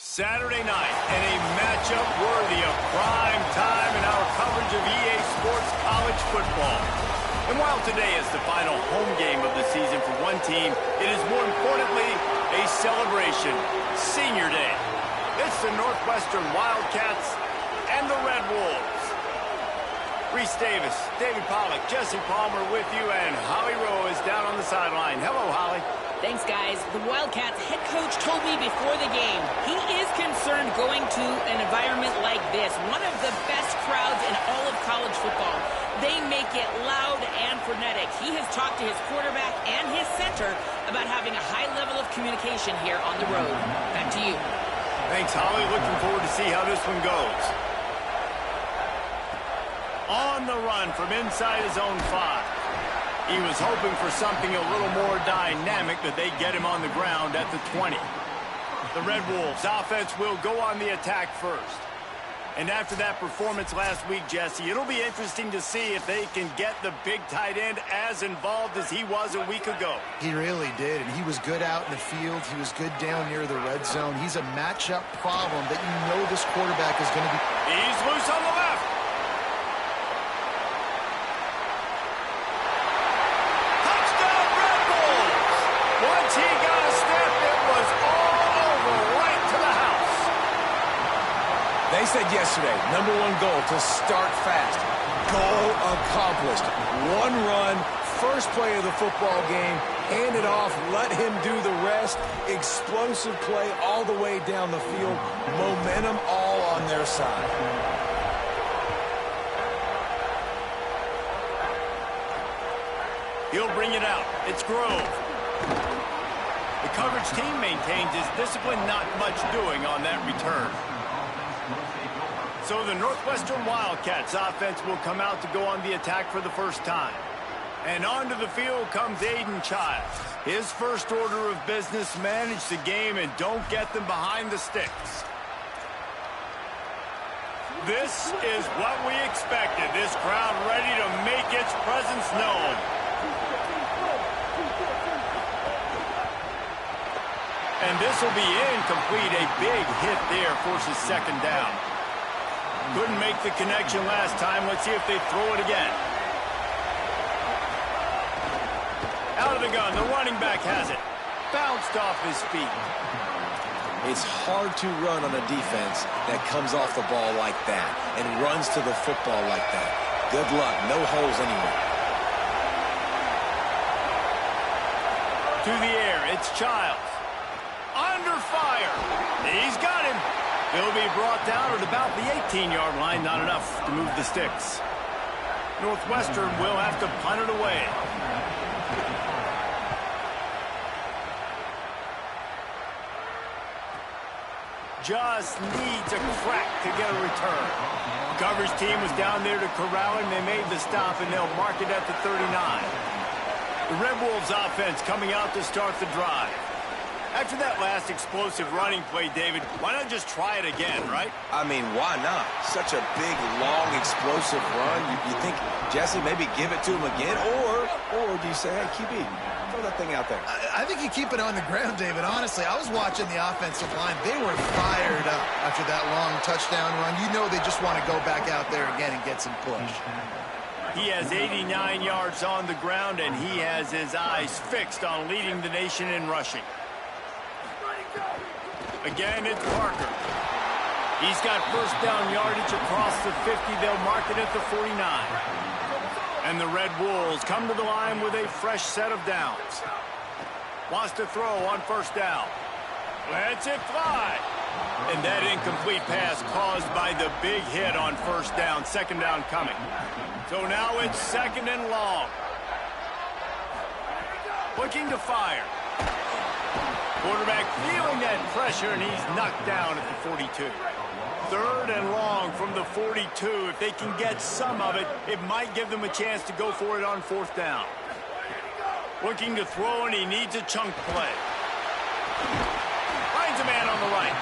Saturday night, and a matchup worthy of prime time in our coverage of EA Sports College football. And while today is the final home game of the season for one team, it is more importantly a celebration, Senior Day. It's the Northwestern Wildcats and the Red Wolves. Reese Davis, David Pollack, Jesse Palmer with you, and Holly Rowe is down on the sideline. Hello, Holly. Thanks, guys. The Wildcats head coach told me before the game he is concerned going to an environment like this, one of the best crowds in all of college football. They make it loud and frenetic. He has talked to his quarterback and his center about having a high level of communication here on the road. Back to you. Thanks, Holly. Looking forward to see how this one goes. On the run from inside his own 5. He was hoping for something a little more dynamic, but they get him on the ground at the 20. The Red Wolves offense will go on the attack first. And after that performance last week, Jesse, it'll be interesting to see if they can get the big tight end as involved as he was a week ago. He really did, and he was good out in the field. He was good down near the red zone. He's a matchup problem that you know this quarterback is going to be. He's loose on the left. Once he got a step, it was all over, right to the house. They said yesterday, #1 goal, to start fast. Goal accomplished. One run, first play of the football game, hand it off, let him do the rest. Explosive play all the way down the field. Momentum all on their side. He'll bring it out. It's Grove. The coverage team maintains his discipline, not much doing on that return. So the Northwestern Wildcats offense will come out to go on the attack for the first time. And onto the field comes Aiden Childs. His first order of business, manage the game and don't get them behind the sticks. This is what we expected. This crowd ready to make its presence known. And this will be incomplete. A big hit there forces second down. Couldn't make the connection last time. Let's see if they throw it again. Out of the gun. The running back has it. Bounced off his feet. It's hard to run on a defense that comes off the ball like that and runs to the football like that. Good luck. No holes anywhere. To the air. It's Childs. Under fire. He's got him. He'll be brought down at about the 18-yard line. Not enough to move the sticks. Northwestern will have to punt it away. Just needs a crack to get a return. The coverage team was down there to corral him. They made the stop, and they'll mark it at the 39. The Red Wolves offense coming out to start the drive. After that last explosive running play, David, why not just try it again, right? I mean, why not? Such a big, long, explosive run. You think, Jesse, maybe give it to him again? Or do you say, hey, QB, throw that thing out there? I think you keep it on the ground, David. Honestly, I was watching the offensive line. They were fired up after that long touchdown run. You know they just want to go back out there again and get some push. He has 89 yards on the ground, and he has his eyes fixed on leading the nation in rushing. Again, it's Parker. He's got first down yardage across the 50. They'll mark it at the 49. And the Red Wolves come to the line with a fresh set of downs. Wants to throw on first down. Lets it fly. And that incomplete pass caused by the big hit on first down. Second down coming. So now it's second and long. Looking to fire. Quarterback feeling that pressure, and he's knocked down at the 42. Third and long from the 42. If they can get some of it, it might give them a chance to go for it on fourth down. Looking to throw, and he needs a chunk play. Finds a man on the right.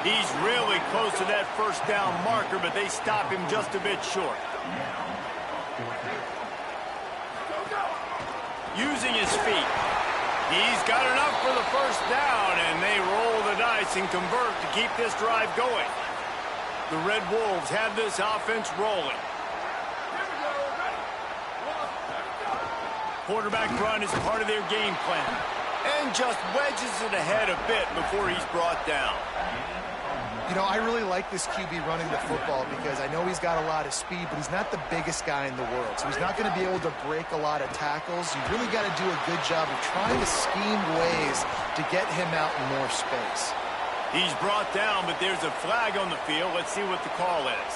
He's really close to that first down marker, but they stop him just a bit short. Using his feet. He's got enough for the first down, and they roll the dice and convert to keep this drive going. The Red Wolves have this offense rolling. Quarterback run is part of their game plan, and just wedges it ahead a bit before he's brought down. You know, I really like this QB running the football because I know he's got a lot of speed, but he's not the biggest guy in the world. So he's not going to be able to break a lot of tackles. You really got to do a good job of trying to scheme ways to get him out in more space. He's brought down, but there's a flag on the field. Let's see what the call is.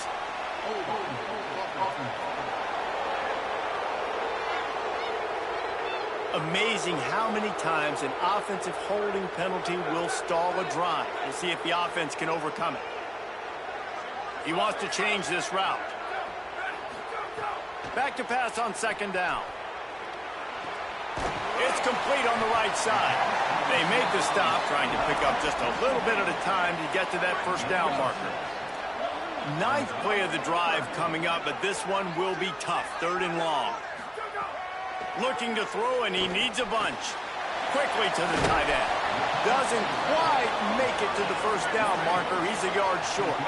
Amazing how many times an offensive holding penalty will stall a drive. We'll see if the offense can overcome it. He wants to change this route. Back to pass on second down. It's complete on the right side. They made the stop, trying to pick up just a little bit at a time to get to that first down marker. Ninth play of the drive coming up, but this one will be tough. Third and long. Looking to throw, and he needs a bunch. Quickly to the tight end. Doesn't quite make it to the first down marker. He's a yard short.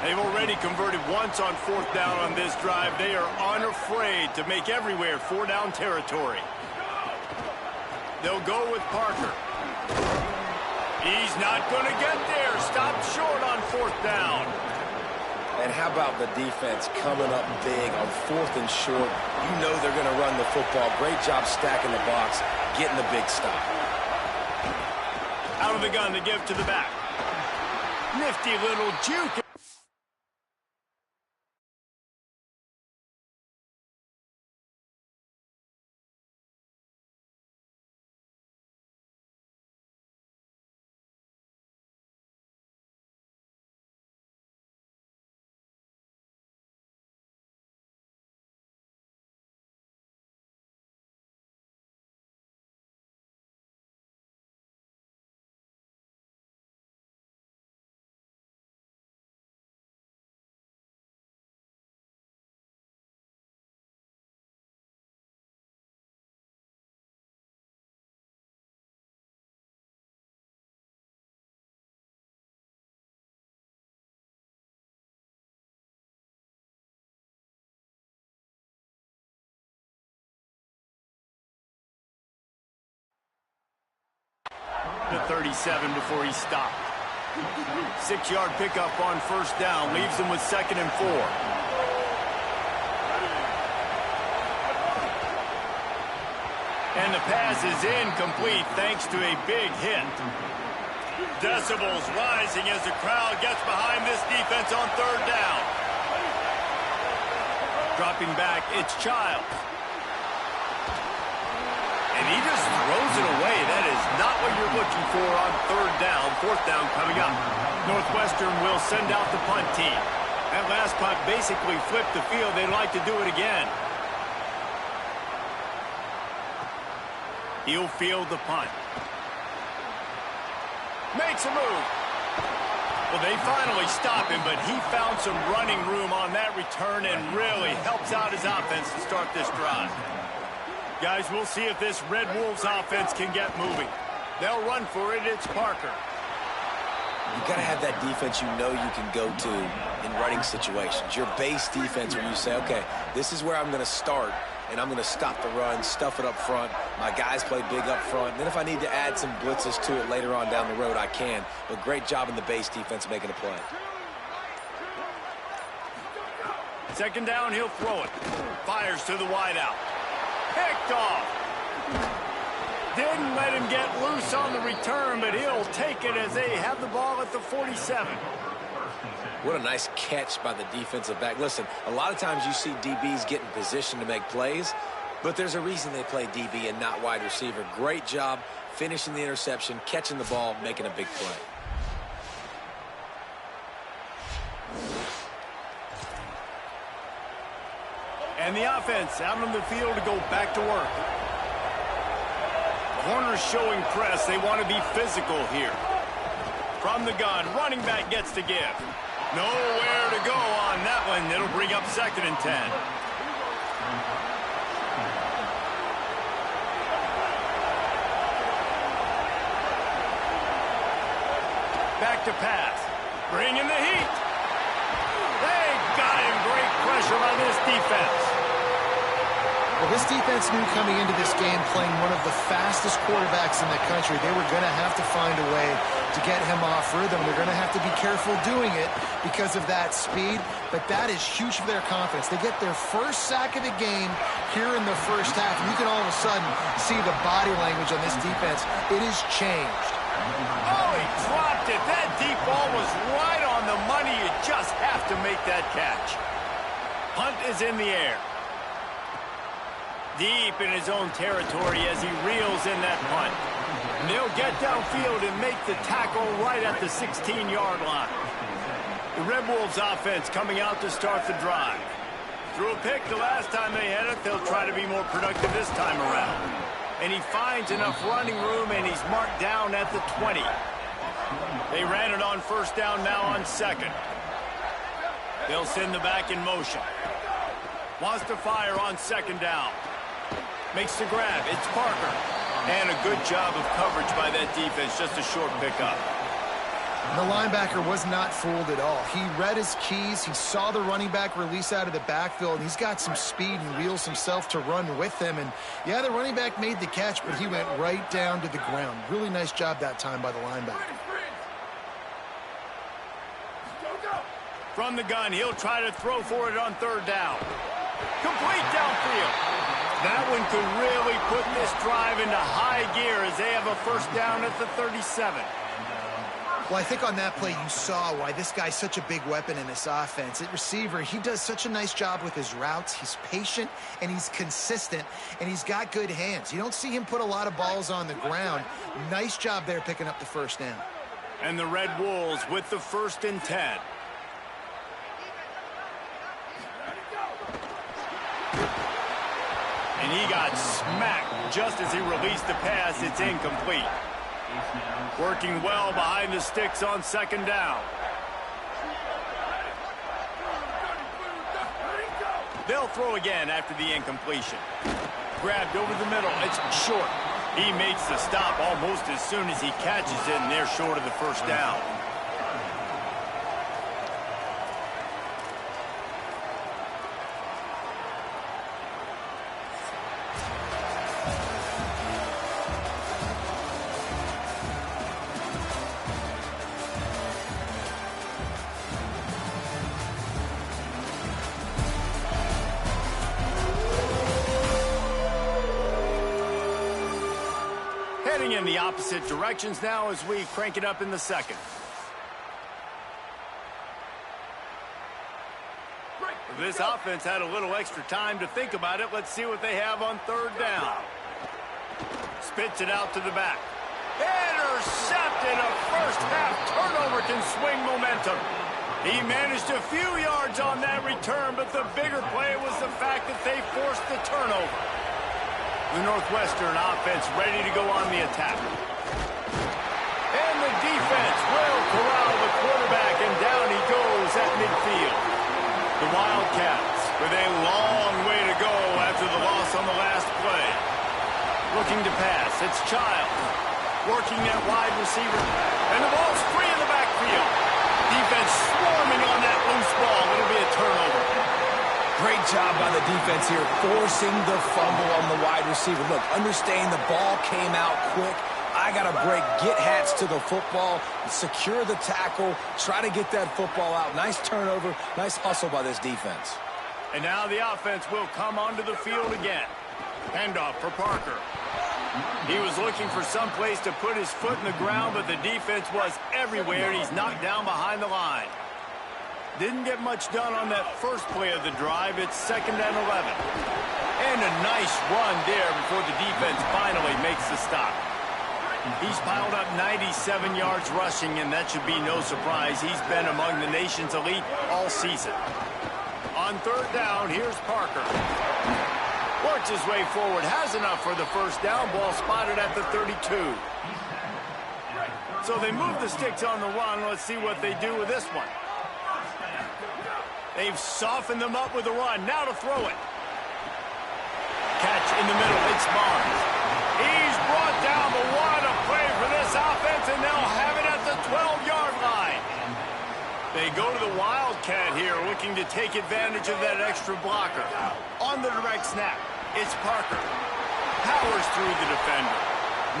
They've already converted once on fourth down on this drive. They are unafraid to make everywhere four-down territory. They'll go with Parker. He's not going to get there. Stopped short on fourth down. And how about the defense coming up big on fourth and short? You know they're going to run the football. Great job stacking the box, getting the big stop. Out of the gun to give to the back. Nifty little juke. To 37 before he stopped. 6-yard pickup on first down. Leaves him with second and 4. And the pass is incomplete thanks to a big hit. Decibels rising as the crowd gets behind this defense on third down. Dropping back, it's Childs. And he just throws it away. That is not what you're looking for on third down. Fourth down coming up. Northwestern will send out the punt team. That last punt basically flipped the field. They'd like to do it again. He'll field the punt. Makes a move. Well, they finally stop him, but he found some running room on that return and really helps out his offense to start this drive. Guys, we'll see if this Red Wolves offense can get moving. They'll run for it. It's Parker. You got to have that defense you know you can go to in running situations. Your base defense where you say, okay, this is where I'm going to start, and I'm going to stop the run, stuff it up front. My guys play big up front. Then if I need to add some blitzes to it later on down the road, I can. But great job in the base defense making a play. Second down, he'll throw it. Fires to the wideout. Picked off. Didn't let him get loose on the return, but he'll take it as they have the ball at the 47. What a nice catch by the defensive back. Listen, a lot of times you see DBs get in position to make plays, but there's a reason they play DB and not wide receiver. Great job finishing the interception, catching the ball, making a big play. And the offense out on the field to go back to work. Corners showing press. They want to be physical here. From the gun, running back gets to give. Nowhere to go on that one. It'll bring up second and 10. back to pass. Bringing the heat. They got him. Great pressure by this defense. Well, this defense knew coming into this game, playing one of the fastest quarterbacks in the country, they were going to have to find a way to get him off rhythm. They're going to have to be careful doing it because of that speed, but that is huge for their confidence. They get their first sack of the game here in the first half, and you can all of a sudden see the body language on this defense. It has changed. Oh, he dropped it. That deep ball was right on the money. You just have to make that catch. Punt is in the air. Deep in his own territory as he reels in that punt. And they'll get downfield and make the tackle right at the 16-yard line. The Red Wolves offense coming out to start the drive. Threw a pick the last time they had it. They'll try to be more productive this time around. And he finds enough running room, and he's marked down at the 20. They ran it on first down, now on second. They'll send the back in motion. Wants to fire on second down. Makes the grab. It's Parker. And a good job of coverage by that defense. Just a short pickup. The linebacker was not fooled at all. He read his keys. He saw the running back release out of the backfield, and he's got some speed and wheels himself to run with him. And, yeah, the running back made the catch, but he went right down to the ground. Really nice job that time by the linebacker. From the gun, he'll try to throw for it on third down. Complete downfield. That one could really put this drive into high gear as they have a first down at the 37. Well, I think on that play you saw why this guy's such a big weapon in this offense. At receiver, he does such a nice job with his routes. He's patient, and he's consistent, and he's got good hands. You don't see him put a lot of balls on the ground. Nice job there picking up the first down. And the Red Wolves with the 1st and 10. And he got smacked just as he released the pass. It's incomplete. Working well behind the sticks on second down. They'll throw again after the incompletion. Grabbed over the middle. It's short. He makes the stop almost as soon as he catches it, and they're short of the first down. Heading in the opposite directions now as we crank it up in the second. This offense had a little extra time to think about it. Let's see what they have on third down. Spits it out to the back. Intercepted. A first-half turnover can swing momentum. He managed a few yards on that return, but the bigger play was the fact that they forced the turnover. The Northwestern offense ready to go on the attack. And the defense will corral the quarterback, and down he goes at midfield. The Wildcats with a long way to go after the loss on the last play. Looking to pass. It's Child. Working that wide receiver. And the ball's free in the backfield. Defense swarming on that loose ball. It'll be a turnover. Great job by the defense here, forcing the fumble on the wide receiver. Look, understand the ball came out quick. I got to break, get hats to the football, secure the tackle, try to get that football out. Nice turnover, nice hustle by this defense. And now the offense will come onto the field again. Handoff for Parker. He was looking for some place to put his foot in the ground, but the defense was everywhere, and he's knocked down behind the line. Didn't get much done on that first play of the drive. It's 2nd and 11. And a nice run there before the defense finally makes the stop. He's piled up 97 yards rushing, and that should be no surprise. He's been among the nation's elite all season. On third down, here's Parker. Works his way forward, has enough for the first down. Ball spotted at the 32. So they move the sticks on the run. Let's see what they do with this one. They've softened them up with a run. Now to throw it. Catch in the middle. It's Barnes. He's brought down the one. A play for this offense, and they'll have it at the 12-yard line. They go to the Wildcat here, looking to take advantage of that extra blocker. On the direct snap, it's Parker. Powers through the defender.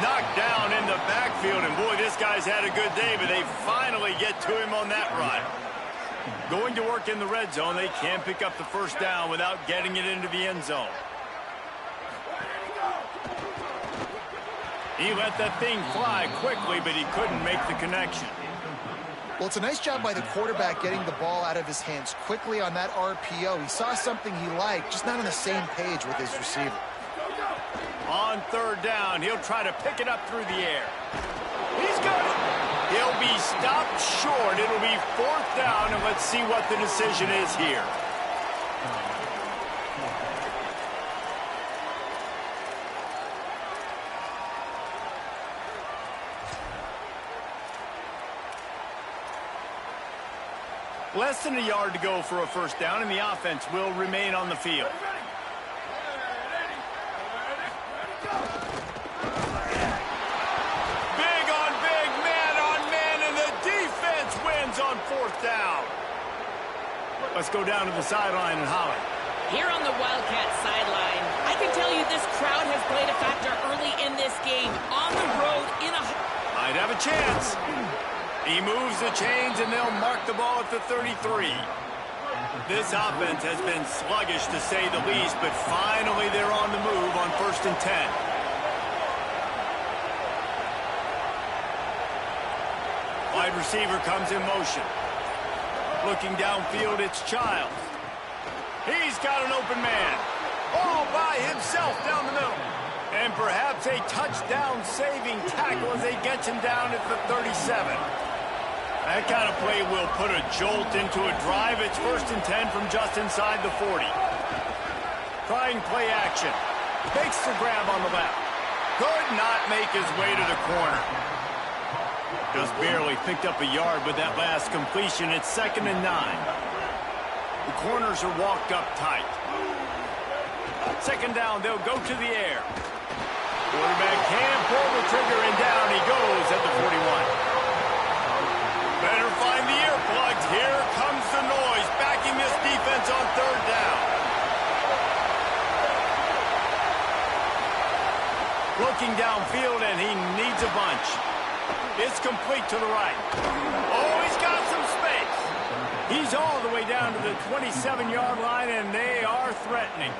Knocked down in the backfield, and boy, this guy's had a good day, but they finally get to him on that run. Going to work in the red zone, they can't pick up the first down without getting it into the end zone. He let that thing fly quickly, but he couldn't make the connection. Well, it's a nice job by the quarterback getting the ball out of his hands quickly on that RPO. He saw something he liked, just not on the same page with his receiver. On third down, he'll try to pick it up through the air. He's got it. He'll be stopped short. It'll be fourth down, and let's see what the decision is here. Less than a yard to go for a first down, and the offense will remain on the field. Big on big, man on man, and the defense wins on fourth down. Let's go down to the sideline and holler. Here on the Wildcat sideline, I can tell you this crowd has played a factor early in this game. On the road, in a... Might have a chance. He moves the chains, and they'll mark the ball at the 33. This offense has been sluggish, to say the least, but finally they're on the move on 1st and 10. Wide receiver comes in motion. Looking downfield, it's Childs. He's got an open man. All by himself down the middle. And perhaps a touchdown-saving tackle as they get him down at the 37. That kind of play will put a jolt into a drive. It's 1st and 10 from just inside the 40. Trying play action. Makes the grab on the left. Could not make his way to the corner. Just barely picked up a yard with that last completion. It's 2nd and 9. The corners are walked up tight. 2nd down, they'll go to the air. Quarterback can pull the trigger, and down he goes at the 41. Better find the earplugs. Here comes the noise, backing this defense on 3rd down. Looking downfield, and he needs a bunch. It's complete to the right. Oh, he's got some space. He's all the way down to the 27-yard line, and they are threatening.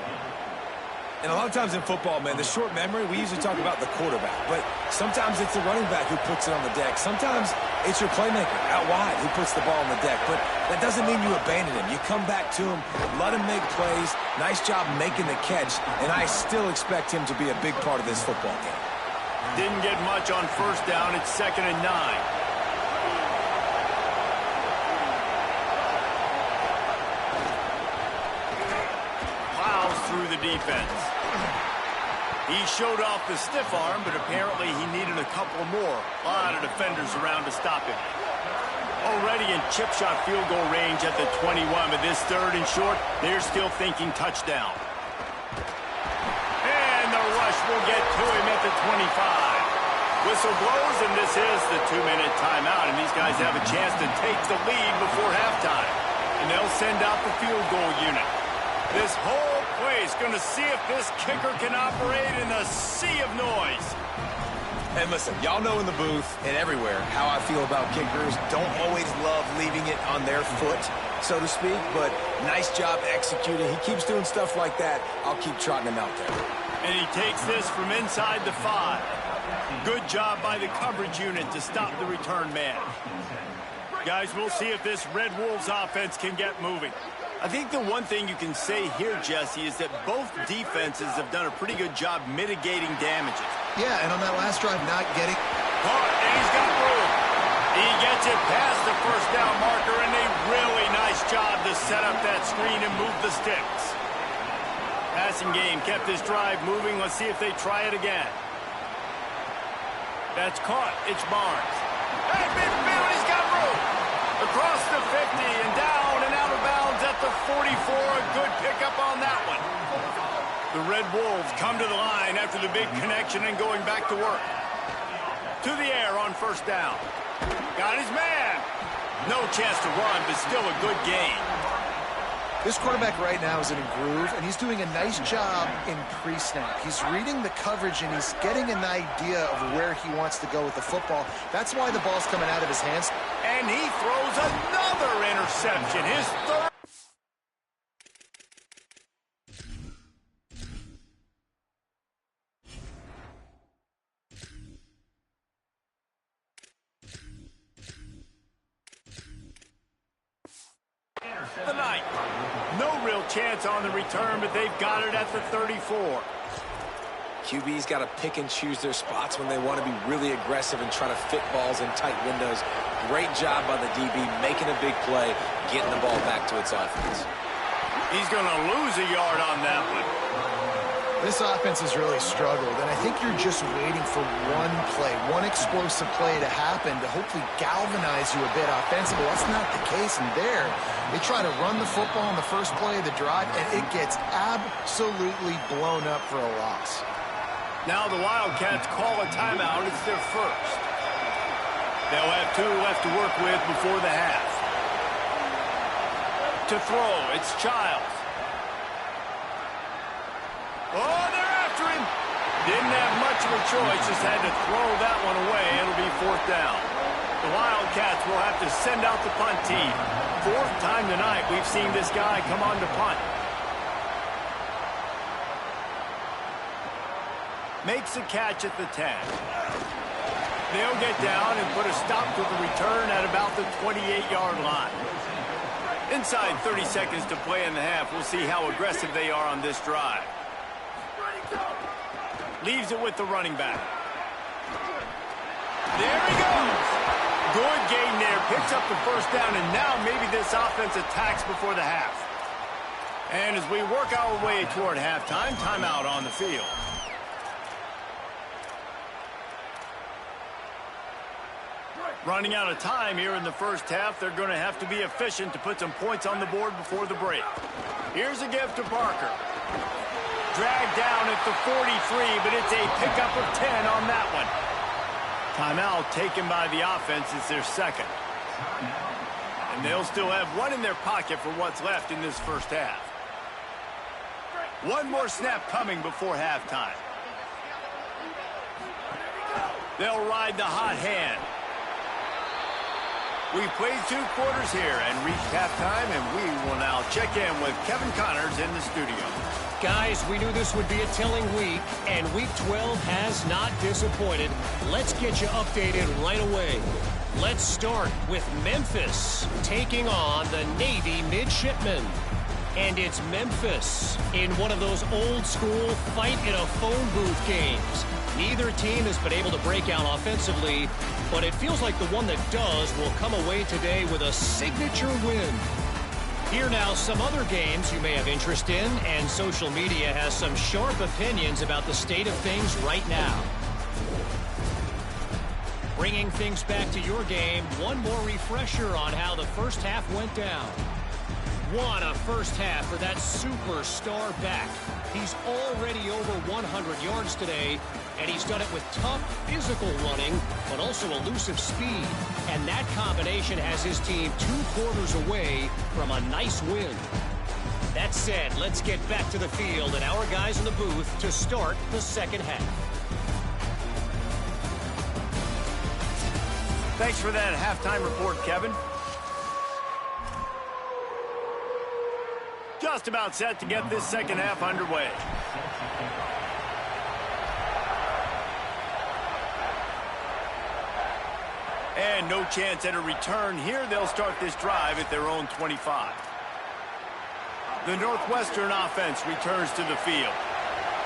And a lot of times in football, man, the short memory, we usually talk about the quarterback. But sometimes it's the running back who puts it on the deck. Sometimes it's your playmaker out wide who puts the ball on the deck. But that doesn't mean you abandon him. You come back to him, let him make plays. Nice job making the catch. And I still expect him to be a big part of this football game. Didn't get much on 1st down. It's 2nd and 9. Through the defense. He showed off the stiff arm, but apparently he needed a couple more. A lot of defenders around to stop him. Already in chip shot field goal range at the 21, but this 3rd and short, they're still thinking touchdown. And the rush will get to him at the 25. Whistle blows, and this is the 2-minute timeout, and these guys have a chance to take the lead before halftime. And they'll send out the field goal unit. This whole play is going to see if this kicker can operate in the sea of noise. And listen, y'all know in the booth and everywhere how I feel about kickers. Don't always love leaving it on their foot, so to speak, but nice job executing. He keeps doing stuff like that. I'll keep trotting him out there. And he takes this from inside the 5. Good job by the coverage unit to stop the return man. Guys, we'll see if this Red Wolves offense can get moving. I think the one thing you can say here, Jesse, is that both defenses have done a pretty good job mitigating damages. Yeah, and on that last drive, not getting... Caught, and he's got room. He gets it past the 1st down marker, and a really nice job to set up that screen and move the sticks. Passing game kept this drive moving. Let's see if they try it again. That's caught. It's Barnes. Hey, midfield, he's got room. Across the 50 and down and out of bounds at the 44. A good pickup on that one. The Red Wolves come to the line after the big connection and going back to work. To the air on 1st down. Got his man. No chance to run, but still a good gain. This quarterback right now is in a groove, and he's doing a nice job in pre-snap. He's reading the coverage, and he's getting an idea of where he wants to go with the football. That's why the ball's coming out of his hands. And he throws another interception, his third. The ninth. No real chance on the return, but they've got it at the 34. QB's got to pick and choose their spots when they want to be really aggressive and try to fit balls in tight windows. Great job by the DB making a big play, getting the ball back to its offense. He's going to lose a yard on that one. This offense has really struggled, and I think you're just waiting for one play, one explosive play to happen to hopefully galvanize you a bit offensively. That's not the case, and there, they try to run the football on the first play of the drive, and it gets absolutely blown up for a loss. Now the Wildcats call a timeout. It's their first. They'll have 2 left to work with before the half. To throw, it's Childs. Oh, they're after him. Didn't have much of a choice, just had to throw that one away. It'll be 4th down. The Wildcats will have to send out the punt team. 4th time tonight we've seen this guy come on to punt. Makes a catch at the 10. They'll get down and put a stop to the return at about the 28-yard line. Inside 30 seconds to play in the half. We'll see how aggressive they are on this drive. Leaves it with the running back. There he goes. Good gain there. Picks up the first down, and now maybe this offense attacks before the half. And as we work our way toward halftime, timeout on the field. Running out of time here in the first half. They're going to have to be efficient to put some points on the board before the break. Here's a give to Parker. Dragged down at the 43, but it's a pickup of 10 on that one. Timeout taken by the offense. It's their second. And they'll still have one in their pocket for what's left in this first half. One more snap coming before halftime. They'll ride the hot hand. We've played 2 quarters here and reached halftime, and we will now check in with Kevin Connors in the studio. Guys, we knew this would be a telling week, and Week 12 has not disappointed. Let's get you updated right away. Let's start with Memphis taking on the Navy Midshipmen. And it's Memphis in one of those old-school fight-in-a-phone-booth games. Neither team has been able to break out offensively, but it feels like the one that does will come away today with a signature win. Here now, some other games you may have interest in, and social media has some sharp opinions about the state of things right now. Bringing things back to your game, one more refresher on how the first half went down. What a first half for that superstar back. He's already over 100 yards today, and he's done it with tough physical running, but also elusive speed. And that combination has his team 2 quarters away from a nice win. That said, let's get back to the field and our guys in the booth to start the second half. Thanks for that halftime report, Kevin. Just about set to get this second half underway. And no chance at a return here. They'll start this drive at their own 25. The Northwestern offense returns to the field.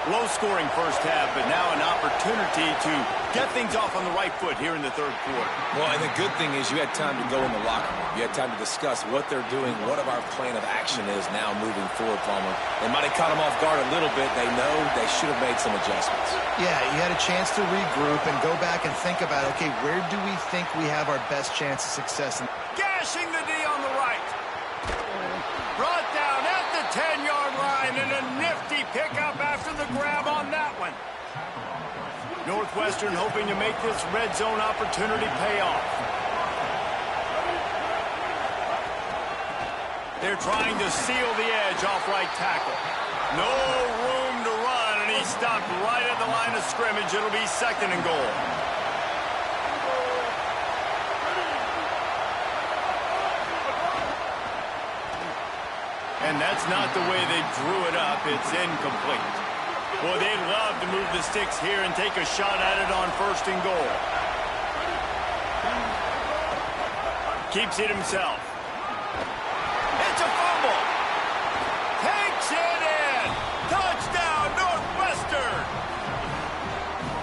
Low-scoring first half, but now an opportunity to get things off on the right foot here in the third quarter. Well, and the good thing is you had time to go in the locker room. You had time to discuss what they're doing, what our plan of action is now moving forward, Palmer. They might have caught them off guard a little bit. They know they should have made some adjustments. Yeah, you had a chance to regroup and go back and think about, okay, where do we think we have our best chance of success? Gashing the D on the right. Brought down at the 10-yard line, and a nifty pickup after the grab on that one. Northwestern hoping to make this red zone opportunity pay off. They're trying to seal the edge off right tackle. No room to run, and he stopped right at the line of scrimmage. It'll be 2nd and goal. And that's not the way they drew it up. It's incomplete. Boy, they'd love to move the sticks here and take a shot at it on 1st and goal. Keeps it himself. It's a fumble. Takes it in. Touchdown, Northwestern.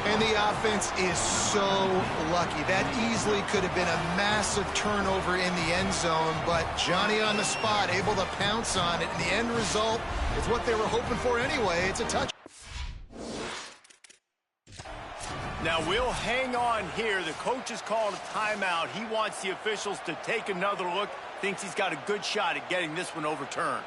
And the offense is so lucky. That easily could have been a massive turnover in the end zone, but Johnny on the spot, able to pounce on it. And the end result is what they were hoping for anyway. It's a touchdown. Now we'll hang on here. The coach has called a timeout. He wants the officials to take another look. Thinks he's got a good shot at getting this one overturned.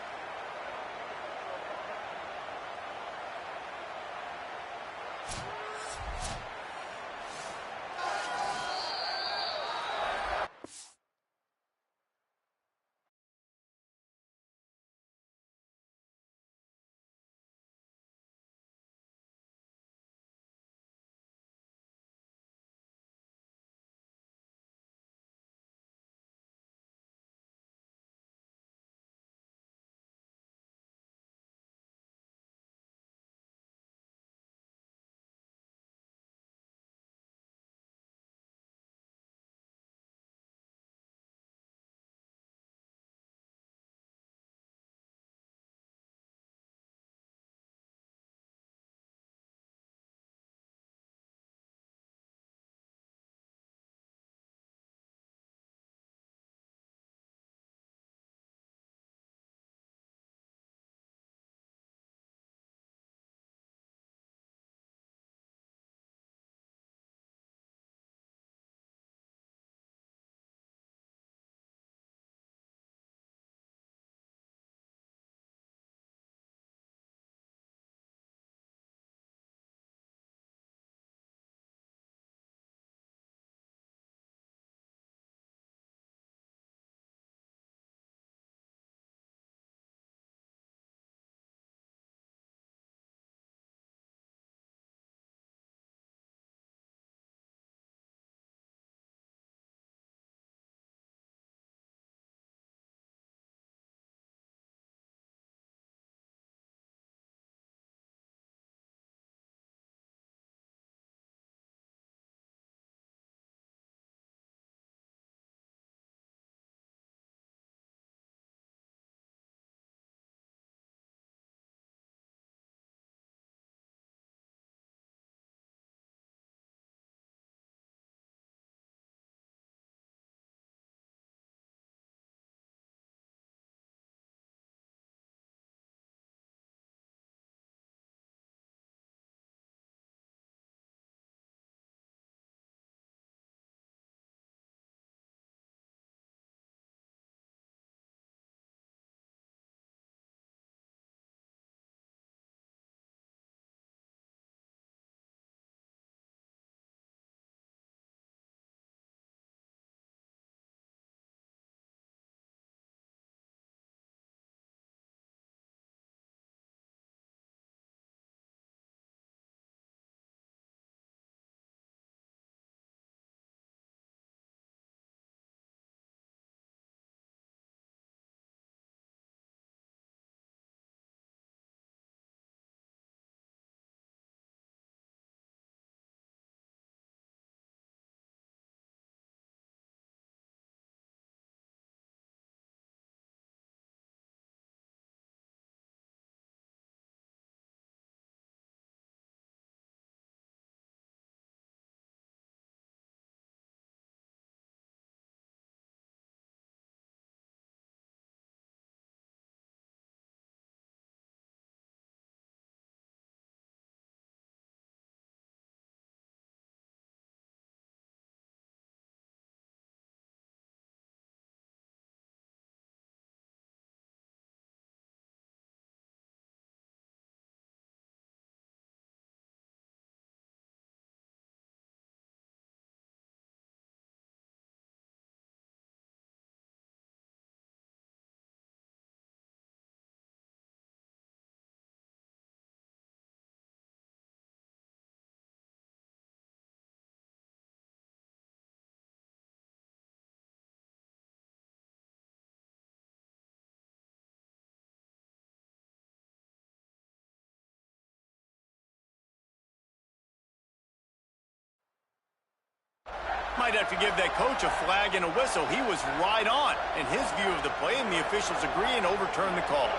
might have to give that coach a flag and a whistle. He was right on in his view of the play, and the officials agree and overturn the call.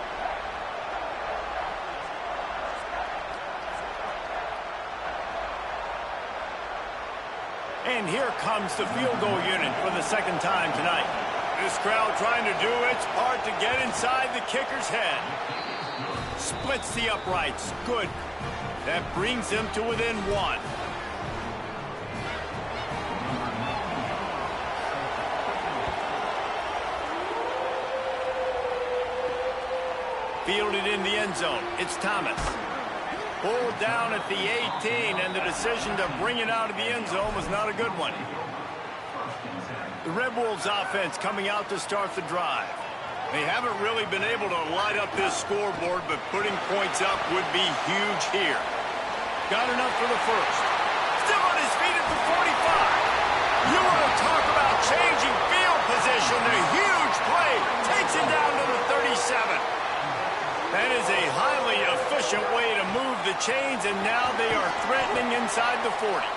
And here comes the field goal unit for the second time tonight. This crowd trying to do its part to get inside the kicker's head. Splits the uprights. Good. That brings them to within one. Fielded in the end zone. It's Thomas. Pulled down at the 18, and the decision to bring it out of the end zone was not a good one. The Red Wolves offense coming out to start the drive. They haven't really been able to light up this scoreboard, but putting points up would be huge here. Got enough for the first. Still on his feet at the 45. You want to talk about changing field position. A huge play takes it down to the 37. That is a highly efficient way to move the chains, and now they are threatening inside the 40.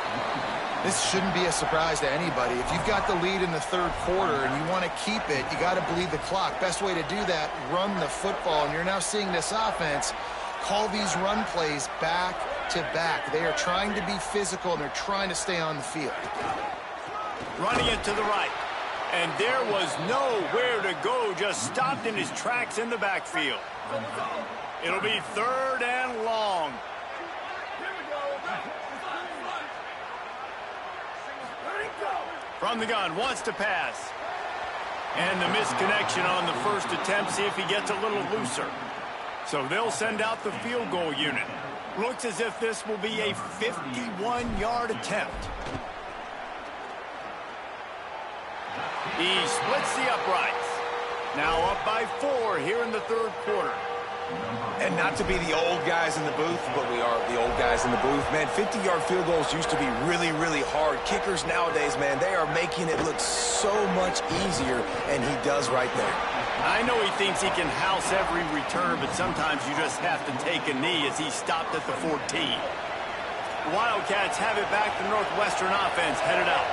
This shouldn't be a surprise to anybody. If you've got the lead in the third quarter and you want to keep it, you got to bleed the clock. Best way to do that, run the football. And you're now seeing this offense call these run plays back to back. They are trying to be physical, and they're trying to stay on the field. Running it to the right. And there was nowhere to go, just stopped in his tracks in the backfield. It'll be third and long. From the gun, wants to pass. And the misconnection on the first attempt, see if he gets a little looser. So they'll send out the field goal unit. Looks as if this will be a 51-yard attempt. He splits the uprights. Now up by 4 here in the third quarter. And not to be the old guys in the booth, but we are the old guys in the booth. Man, 50-yard field goals used to be really, really hard. Kickers nowadays, man, they are making it look so much easier, and he does right there. I know he thinks he can house every return, but sometimes you just have to take a knee as he stopped at the 14. The Wildcats have it back. The Northwestern offense headed out.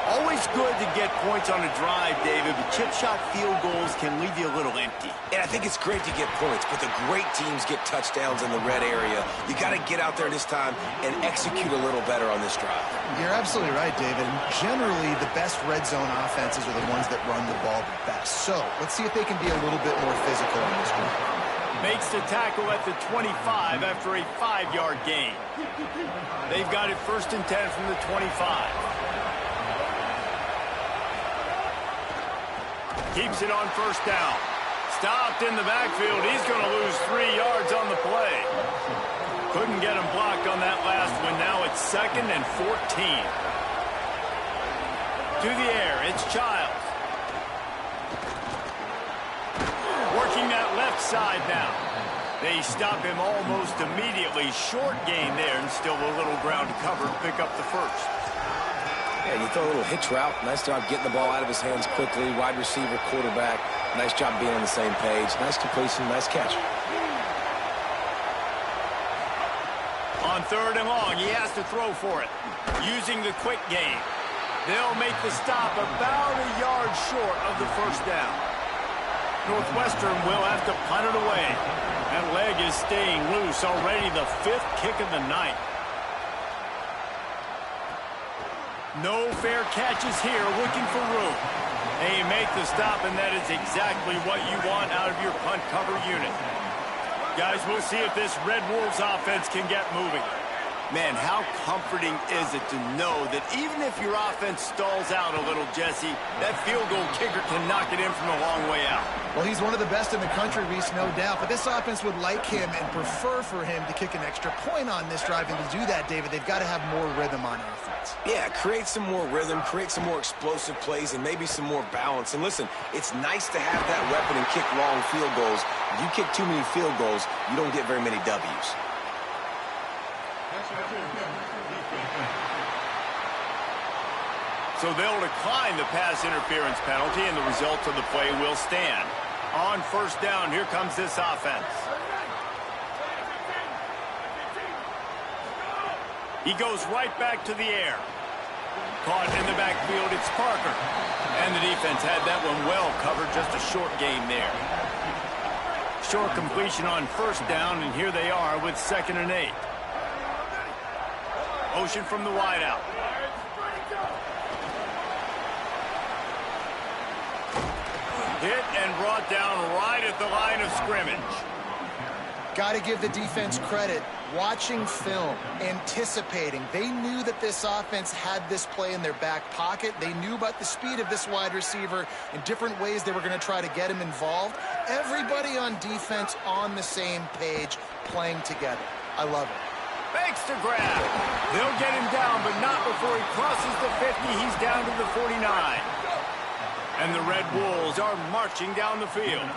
Always good to get points on a drive, David, but chip shot field goals can leave you a little empty. And I think it's great to get points, but the great teams get touchdowns in the red area. You got to get out there this time and execute a little better on this drive. You're absolutely right, David. Generally, the best red zone offenses are the ones that run the ball the best. So let's see if they can be a little bit more physical on this drive. Makes the tackle at the 25 after a 5-yard gain. They've got it first and 10 from the 25. Keeps it on first down. Stopped in the backfield. He's going to lose 3 yards on the play. Couldn't get him blocked on that last one. Now it's 2nd and 14. To the air, it's Childs. Working that left side now. They stop him almost immediately. Short gain there, and still a little ground to cover to pick up the first. Yeah, you throw a little hitch route. Nice job getting the ball out of his hands quickly. Wide receiver, quarterback. Nice job being on the same page. Nice completion, nice catch. On 3rd and long, he has to throw for it. Using the quick game. They'll make the stop about a yard short of the first down. Northwestern will have to punt it away. That leg is staying loose. Already the 5th kick of the night. No fair catches here, looking for room. They make the stop, and that is exactly what you want out of your punt cover unit. Guys, we'll see if this Red Wolves offense can get moving. Man, how comforting is it to know that even if your offense stalls out a little, Jesse, that field goal kicker can knock it in from a long way out. Well, he's one of the best in the country, Reese, no doubt. But this offense would like him and prefer for him to kick an extra point on this drive. And to do that, David, they've got to have more rhythm on offense. Yeah, create some more rhythm, create some more explosive plays, and maybe some more balance. And listen, it's nice to have that weapon and kick long field goals. If you kick too many field goals, you don't get very many W's. So they'll decline the pass interference penalty, and the result of the play will stand. On first down, here comes this offense. He goes right back to the air. caught in the backfield. It's Parker. And the defense had that one well covered. Just a short gain there. Short completion on first down, and here they are with 2nd and 8. Motion from the wideout. Hit and brought down right at the line of scrimmage. Got to give the defense credit. Watching film, anticipating. They knew that this offense had this play in their back pocket. They knew about the speed of this wide receiver in different ways they were going to try to get him involved. Everybody on defense on the same page, playing together. I love it. Fakes to grab. They'll get him down, but not before he crosses the 50. He's down to the 49. And the Red Wolves are marching down the field.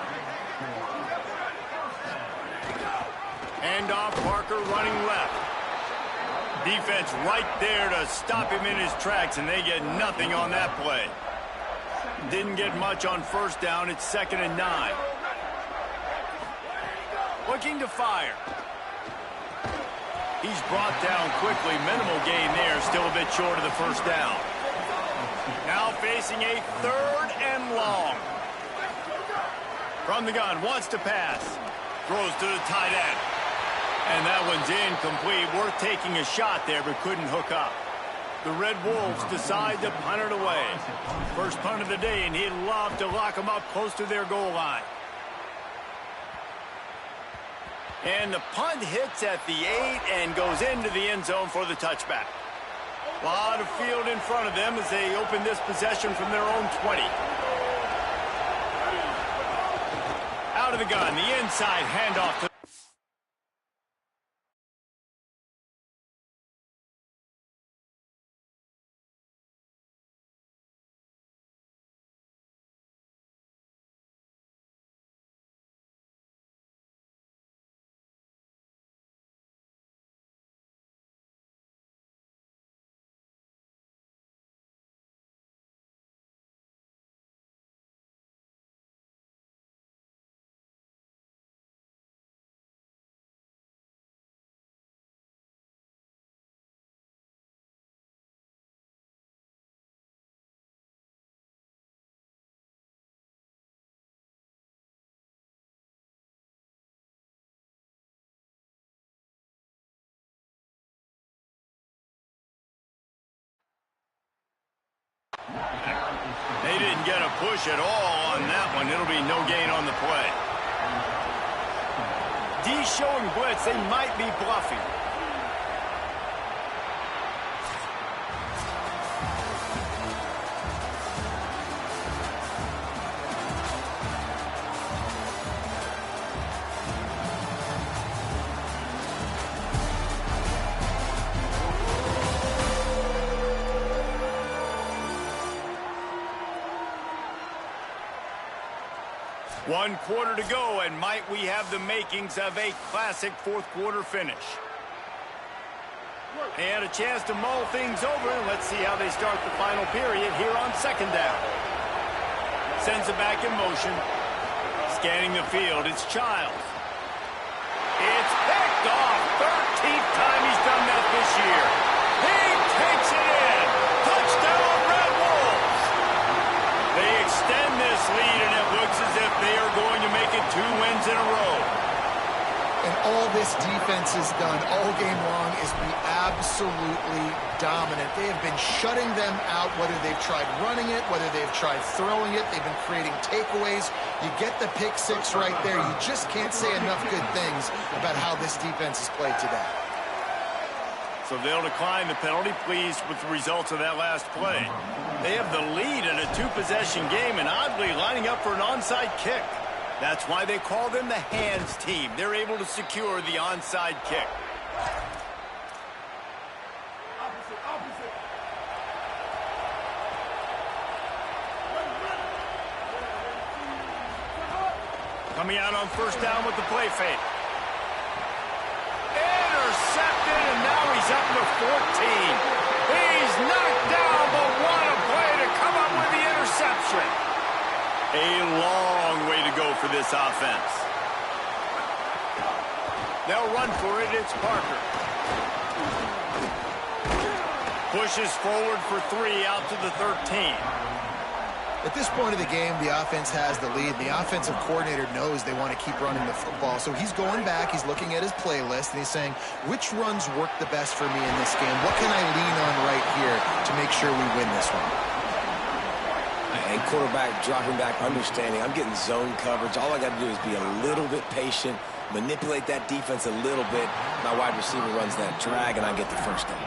Hand off, Parker running left. Defense right there to stop him in his tracks, and they get nothing on that play. Didn't get much on first down. It's 2nd and 9. Looking to fire. He's brought down quickly. Minimal gain there. Still a bit short of the first down. Now facing a 3rd and long. From the gun, wants to pass. Throws to the tight end. And that one's incomplete. Worth taking a shot there, but couldn't hook up. The Red Wolves decide to punt it away. First punt of the day, and he'd love to lock them up close to their goal line. And the punt hits at the 8 and goes into the end zone for the touchback. A lot of field in front of them as they open this possession from their own 20. Out of the gun, the inside handoff to They didn't get a push at all on that one. It'll be no gain on the play. D showing blitz. They might be bluffing. One quarter to go, and might we have the makings of a classic fourth-quarter finish. They had a chance to mull things over, and let's see how they start the final period here on 2nd down. Sends it back in motion. Scanning the field, it's Childs. It's picked off. 13th time he's done that this year. He takes it in. Touchdown, Red Wolves. They extend this lead, and it looks as if they are going to make it 2 wins in a row. And all this defense has done all game long is be absolutely dominant. They have been shutting them out, whether they've tried running it, whether they've tried throwing it. They've been creating takeaways. You get the pick 6 right there. You just can't say enough good things about how this defense has played today. So they'll decline the penalty, pleased with the results of that last play. They have the lead in a 2-possession game and oddly lining up for an onside kick. That's why they call them the hands team. They're able to secure the onside kick. Coming out on first down with the play fake. Intercepted, and now he's up to 14. He's knocked down, but what a play to come up with the interception. A long way to go for this offense. They'll run for it. It's Parker. Pushes forward for 3 out to the 13. At this point of the game, the offense has the lead. The offensive coordinator knows they want to keep running the football. So he's going back, he's looking at his playlist, and he's saying, which runs work the best for me in this game? What can I lean on right here to make sure we win this one? And quarterback dropping back, understanding I'm getting zone coverage. All I got to do is be a little bit patient, manipulate that defense a little bit. My wide receiver runs that drag, and I get the first down.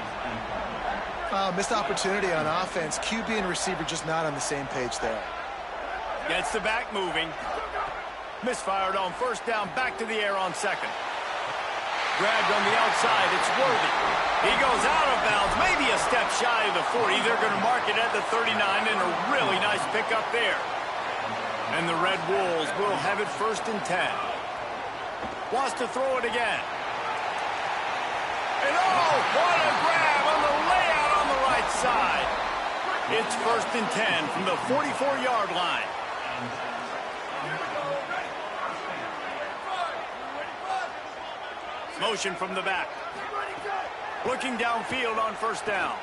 Missed opportunity on offense. QB and receiver just not on the same page there. Gets the back moving. Misfired on first down, back to the air on second. Grabbed on the outside, it's Worthy. He goes out of bounds, maybe a step shy of the 40. They're going to mark it at the 39, and a really nice pickup there. And the Red Wolves will have it 1st and 10. Wants to throw it again. And oh, what a grab on the layout on the right side. It's 1st and 10 from the 44-yard line. Motion from the back. Looking downfield on first down.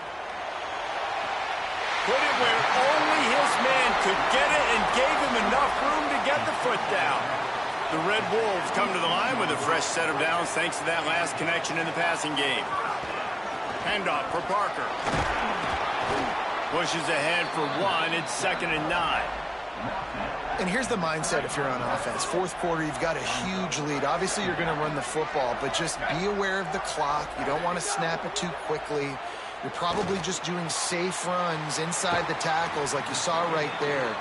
Put it where only his man could get it and gave him enough room to get the foot down. The Red Wolves come to the line with a fresh set of downs thanks to that last connection in the passing game. Handoff for Parker. Pushes ahead for 1. It's 2nd and 9. And here's the mindset if you're on offense. 4th quarter, you've got a huge lead. Obviously, you're going to run the football, but just be aware of the clock. You don't want to snap it too quickly. You're probably just doing safe runs inside the tackles like you saw right there.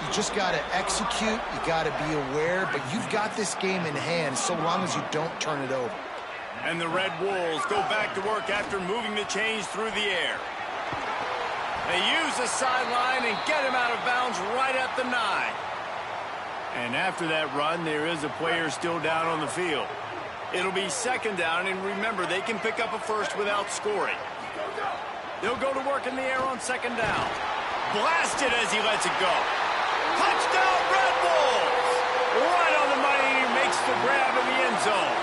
You just got to execute. You got to be aware, but you've got this game in hand so long as you don't turn it over. And the Red Wolves go back to work after moving the chains through the air. They use the sideline and get him out of bounds right at the 9. And after that run, there is a player still down on the field. It'll be 2nd down, and remember, they can pick up a first without scoring. They'll go to work in the air on 2nd down. Blasted as he lets it go. Touchdown, Red Wolves! Right on the money, and he makes the grab in the end zone.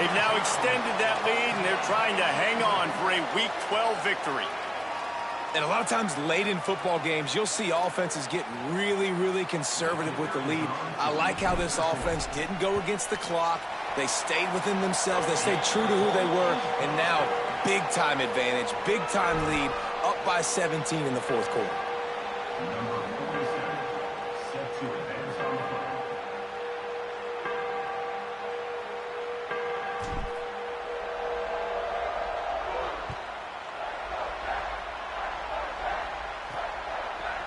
They've now extended that lead, and they're trying to hang on for a Week 12 victory. And a lot of times late in football games, you'll see offenses get really, really conservative with the lead. I like how this offense didn't go against the clock. They stayed within themselves. They stayed true to who they were. And now, big-time advantage, big-time lead, up by 17 in the 4th quarter.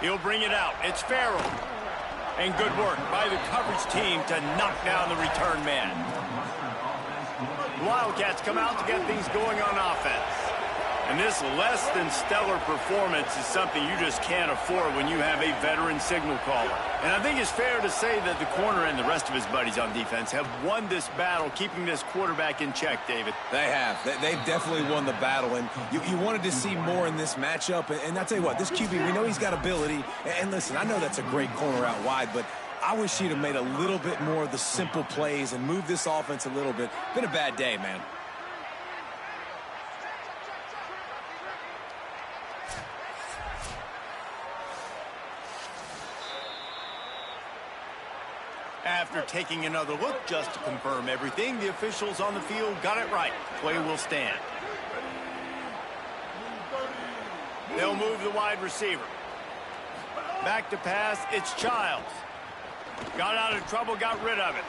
He'll bring it out. It's Farrell. And good work by the coverage team to knock down the return man. The Wildcats come out to get things going on offense. And this less than stellar performance is something you just can't afford when you have a veteran signal caller. And I think it's fair to say that the corner and the rest of his buddies on defense have won this battle, keeping this quarterback in check, David. They have. They've definitely won the battle. And you wanted to see more in this matchup. And I'll tell you what, this QB, we know he's got ability. And listen, I know that's a great corner out wide, but I wish he'd have made a little bit more of the simple plays and moved this offense a little bit. Been a bad day, man. After taking another look just to confirm everything, the officials on the field got it right. Play will stand. They'll move the wide receiver. Back to pass, it's Childs. Got out of trouble, got rid of it.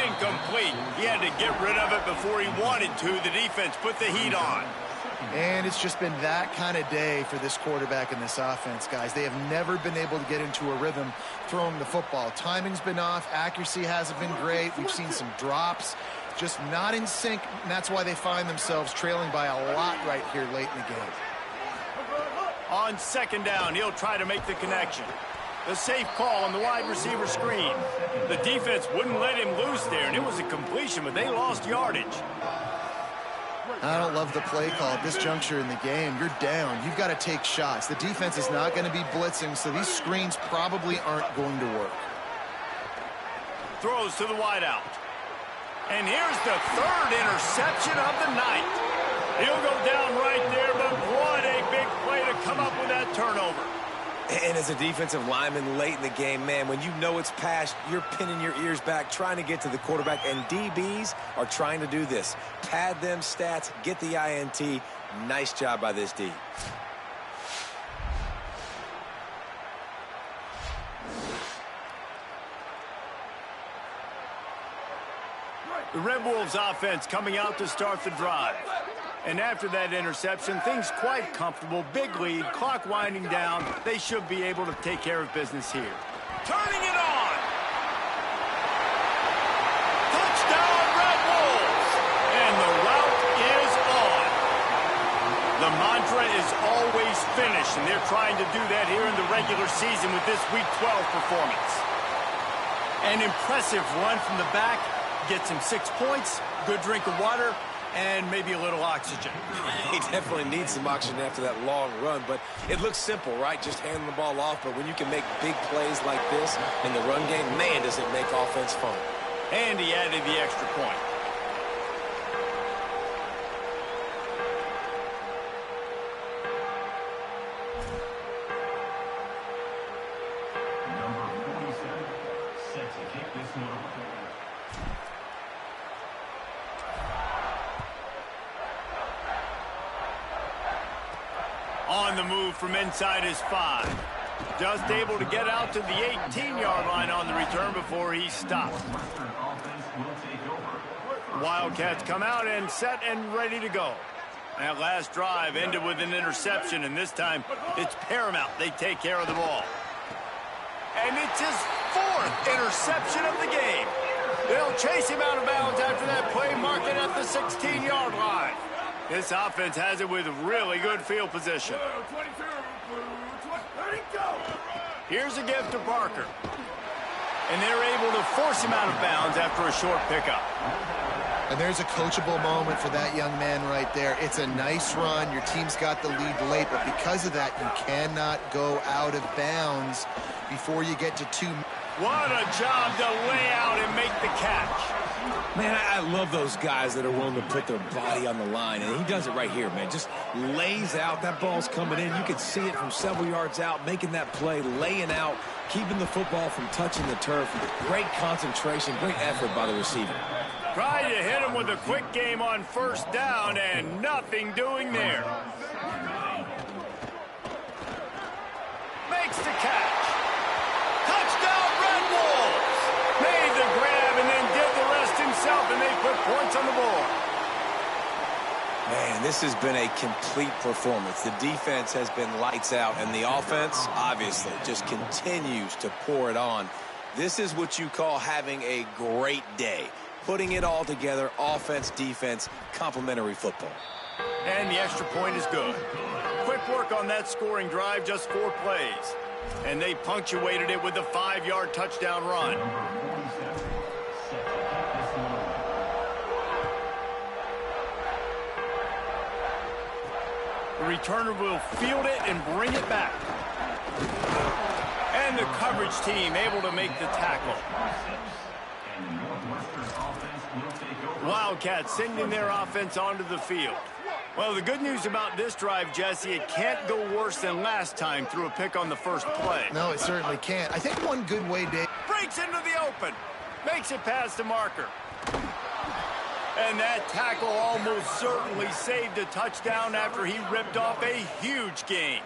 Incomplete. He had to get rid of it before he wanted to. The defense put the heat on. And it's just been that kind of day for this quarterback and this offense, guys. They have never been able to get into a rhythm throwing the football. Timing's been off. Accuracy hasn't been great. We've seen some drops. Just not in sync, and that's why they find themselves trailing by a lot right here late in the game. On 2nd down, he'll try to make the connection. The safe call on the wide receiver screen. The defense wouldn't let him loose there, and it was a completion, but they lost yardage. I don't love the play call at this juncture in the game. You're down. You've got to take shots. The defense is not going to be blitzing, so these screens probably aren't going to work. Throws to the wideout. And here's the 3rd interception of the night. He'll go down right there, but what a big play to come up with that turnover. And as a defensive lineman late in the game, man, when you know it's passed, you're pinning your ears back, trying to get to the quarterback, and DBs are trying to do this. Pad them stats, get the INT. Nice job by this D. The Red Wolves offense coming out to start the drive. And after that interception, things quite comfortable. Big lead, clock winding down. They should be able to take care of business here. Turning it on! Touchdown, Red Wolves! And the route is on. The mantra is always finish, and they're trying to do that here in the regular season with this Week 12 performance. An impressive run from the back. Gets him 6 points, good drink of water, and maybe a little oxygen. He definitely needs some oxygen after that long run, but it looks simple, right? Just handing the ball off, but when you can make big plays like this in the run game, man, does it make offense fun. And he added the extra point. On the move from inside his 5. Just able to get out to the 18-yard line on the return before he stopped. Wildcats come out and set and ready to go. That last drive ended with an interception, and this time it's paramount they take care of the ball. And it's his 4th interception of the game. They'll chase him out of bounds after that play, mark it at the 16-yard line. This offense has it with really good field position. Here's a gift to Parker. And they're able to force him out of bounds after a short pickup. And there's a coachable moment for that young man right there. It's a nice run. Your team's got the lead late, but because of that, you cannot go out of bounds before you get to 2. What a job to lay out and make the catch. Man, I love those guys that are willing to put their body on the line, and he does it right here, man. Just lays out. That ball's coming in. You can see it from several yards out, making that play, laying out, keeping the football from touching the turf. Great concentration, great effort by the receiver. Try to hit him with a quick game on first down, and nothing doing there. Makes the catch. Touchdown, Red Wolves! Made the grab and then did the rest himself, and they put points on the board. Man, this has been a complete performance. The defense has been lights out, and the offense, obviously, just continues to pour it on. This is what you call having a great day. Putting it all together, offense, defense, complementary football. And the extra point is good. Quick work on that scoring drive, just 4 plays. And they punctuated it with a 5-yard touchdown run. The returner will field it and bring it back. And the coverage team able to make the tackle. Wildcats sending their offense onto the field. Well, the good news about this drive, Jesse, it can't go worse than last time through a pick on the first play. No, it certainly can't. I think one good way, Dave. Breaks into the open. Makes it past the marker. And that tackle almost certainly saved a touchdown after he ripped off a huge gain.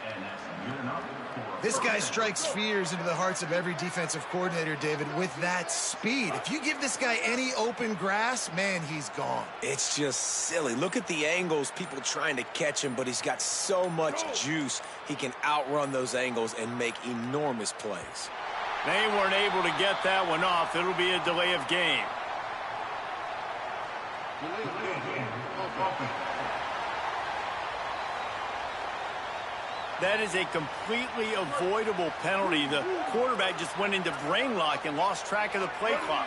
This guy strikes fears into the hearts of every defensive coordinator, David, with that speed. If you give this guy any open grass, man, he's gone. It's just silly. Look at the angles, people trying to catch him, but he's got so much juice. He can outrun those angles and make enormous plays. They weren't able to get that one off. It'll be a delay of game. That is a completely avoidable penalty. The quarterback just went into brain lock and lost track of the play clock.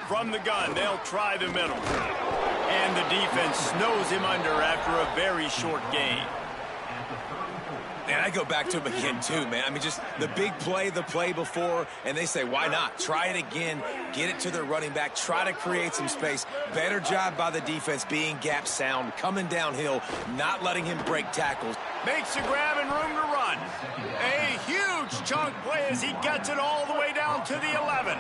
From the gun, they'll try the middle. And the defense snows him under after a very short gain. And I go back to him again, too, man. I mean, just the big play, the play before, and they say, why not? Try it again, get it to their running back, try to create some space. Better job by the defense being gap sound, coming downhill, not letting him break tackles. Makes a grab and room to run. A huge chunk play as he gets it all the way down to the 11.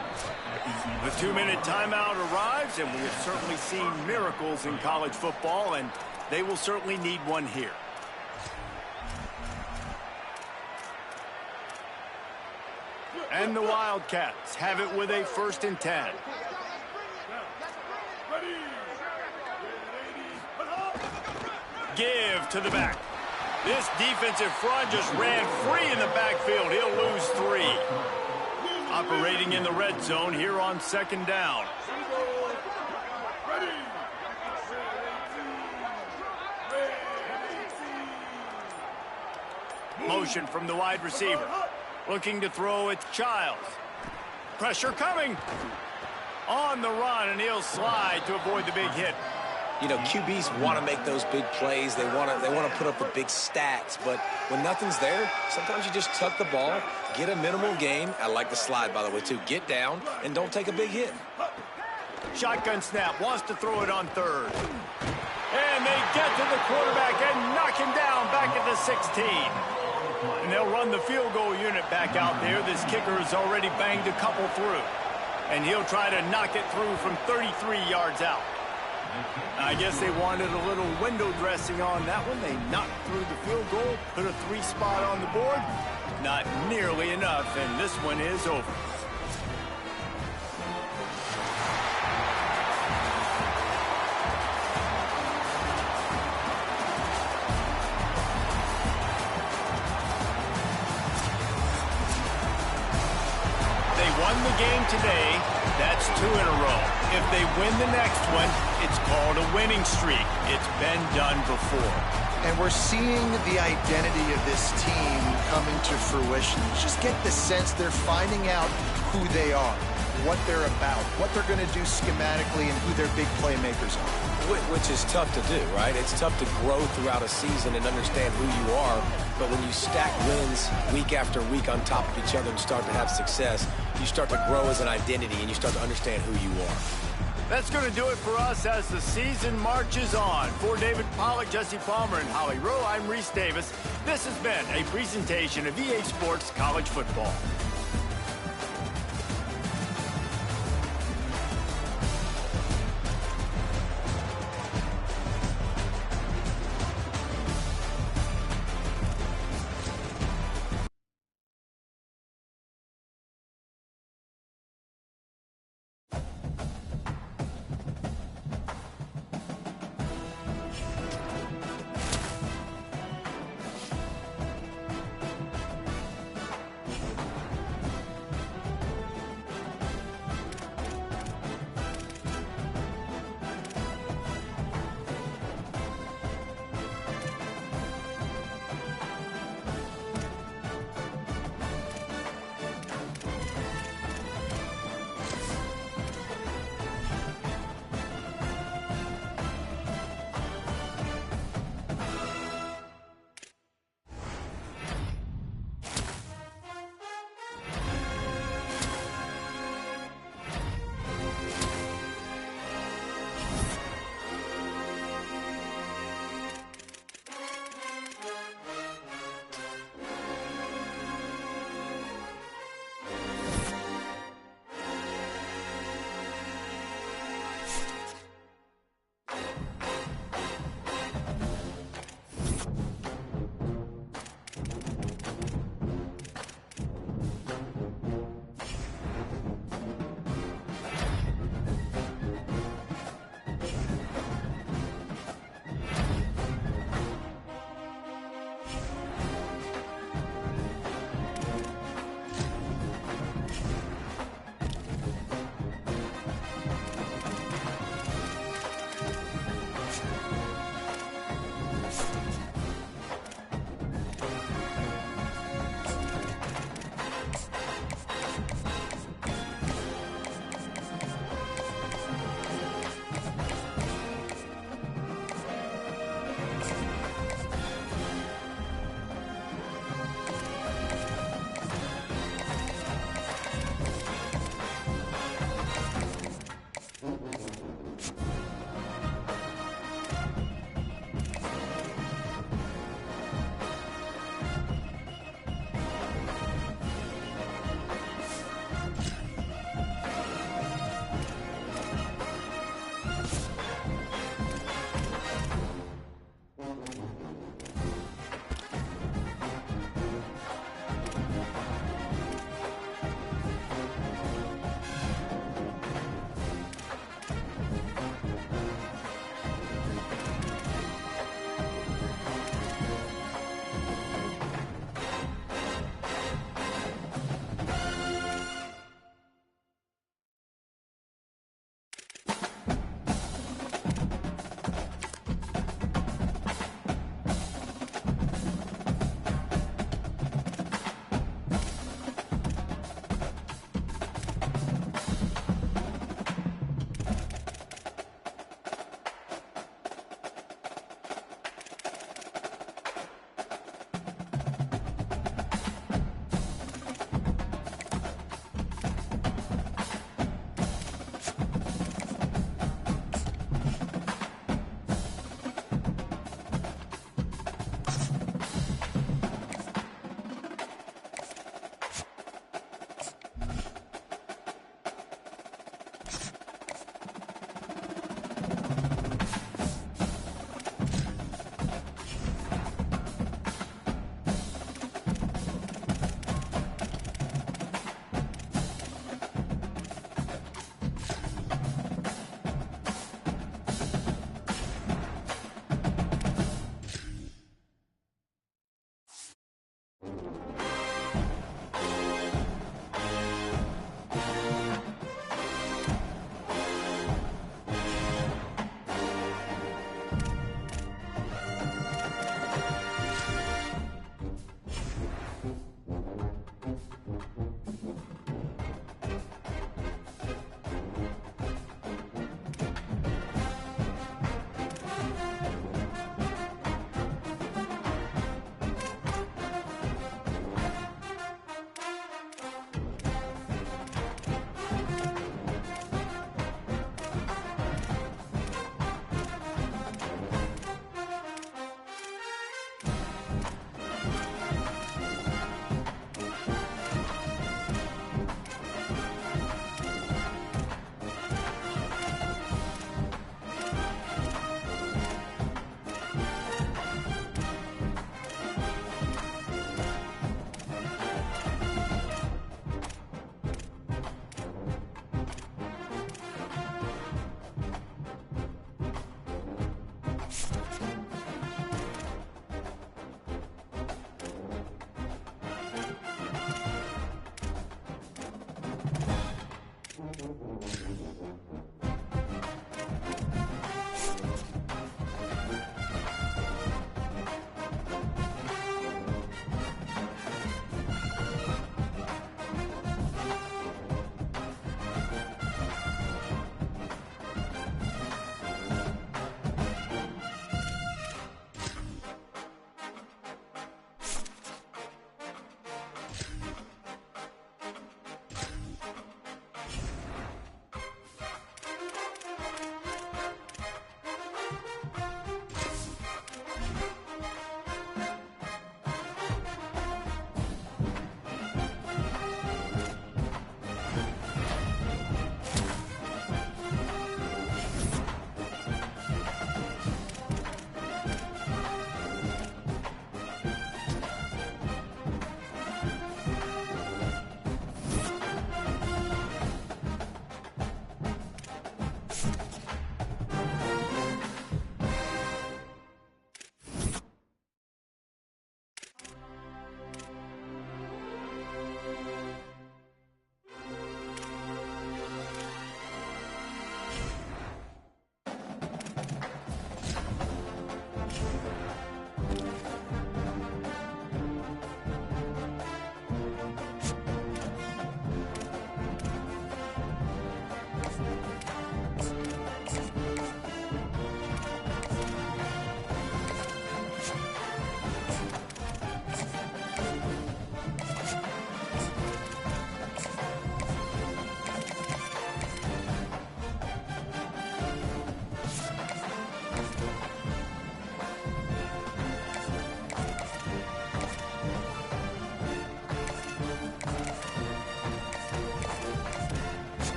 The 2-minute timeout arrives, and we have certainly seen miracles in college football, and they will certainly need one here. And the Wildcats have it with a 1st and 10. Give to the back. This defensive front just ran free in the backfield. He'll lose 3. Operating in the red zone here on 2nd down. Motion from the wide receiver. Looking to throw it to Childs. Pressure coming. On the run, and he'll slide to avoid the big hit. You know, QBs want to make those big plays. They want to put up the big stats. But when nothing's there, sometimes you just tuck the ball, get a minimal gain. I like the slide, by the way, too. Get down and don't take a big hit. Shotgun snap. Wants to throw it on 3rd. And they get to the quarterback and knock him down back at the 16. And they'll run the field goal unit back out there. This kicker has already banged a couple through. And he'll try to knock it through from 33 yards out. I guess they wanted a little window dressing on that one. They knocked through the field goal, put a 3 spot on the board. Not nearly enough, and this one is over. Won the game today, that's 2 in a row. If they win the next one, it's called a winning streak. It's been done before. And we're seeing the identity of this team coming to fruition. You just get the sense they're finding out who they are, what they're about, what they're going to do schematically, and who their big playmakers are. Which is tough to do, right? It's tough to grow throughout a season and understand who you are. But when you stack wins week after week on top of each other and start to have success, you start to grow as an identity and you start to understand who you are. That's going to do it for us as the season marches on. For David Pollack, Jesse Palmer, and Holly Rowe, I'm Reese Davis. This has been a presentation of EA Sports College Football.